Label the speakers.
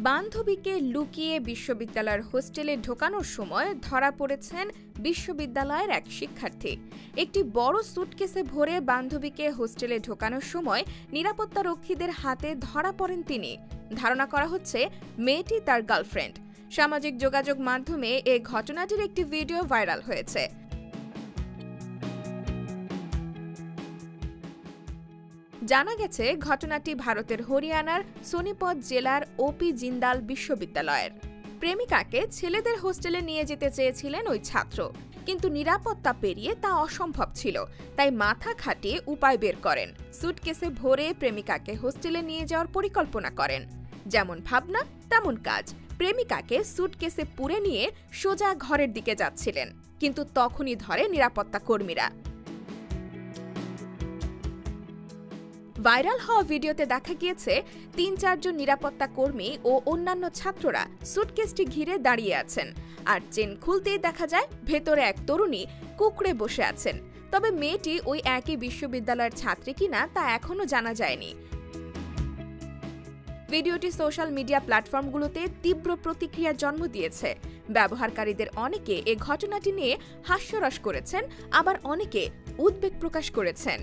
Speaker 1: বান্ধবীকে লুকিয়ে বিশ্ববিদ্যালয়ের হোস্টেলে ঢোকানোর সময় ধরা পড়েছেন বিশ্ববিদ্যালয়ের এক শিক্ষার্থী। একটি বড় সুটকেসে ভরে বান্ধবীকে হোস্টেলে ঢোকানোর সময় নিরাপত্তারক্ষীদের হাতে ধরা পড়েন তিনি। ধারণা করা হচ্ছে মেয়েটি তার গার্লফ্রেন্ড। সামাজিক যোগাযোগ মাধ্যমে এই ঘটনাটির একটি ভিডিও ভাইরাল হয়েছে। জানা গেছে, ঘটনাটি ভারতের হরিয়ানার সোনিপত জেলার ওপি জিন্দাল বিশ্ববিদ্যালয়ের। প্রেমিকাকে ছেলেদের হোস্টেলে নিয়ে যেতে চেয়েছিলেন ওই ছাত্র, কিন্তু নিরাপত্তা পেরিয়ে তা অসম্ভব ছিল। তাই মাথা খাটিয়ে উপায় বের করেন, সুটকেসে ভরে প্রেমিকাকে হোস্টেলে নিয়ে যাওয়ার পরিকল্পনা করেন। যেমন ভাবনা তেমন কাজ। প্রেমিকাকে সুটকেসে পুরে নিয়ে সোজা ঘরের দিকে যাচ্ছিলেন, কিন্তু তখনই ধরে নিরাপত্তা কর্মীরা। ভাইরাল হওয়া ভিডিওতে দেখা গিয়েছে ৩-৪ জন নিরাপত্তা কর্মী ও অন্যান্য ছাত্ররা সুটকেসটি ঘিরে দাঁড়িয়ে আছেন, আর চেন খুলতেই দেখা যায় ভেতরে এক তরুণী কুঁকড়ে বসে আছেন। তবে মেয়েটি ওই একই বিশ্ববিদ্যালয়ের ছাত্রী কিনা তা এখনও জানা যায়নি। ভিডিওটি সোশ্যাল মিডিয়া প্ল্যাটফর্মগুলোতে তীব্র প্রতিক্রিয়ার জন্ম দিয়েছে। ব্যবহারকারীদের অনেকে এ ঘটনাটি নিয়ে হাস্যরস করেছেন, আবার অনেকে উদ্বেগ প্রকাশ করেছেন।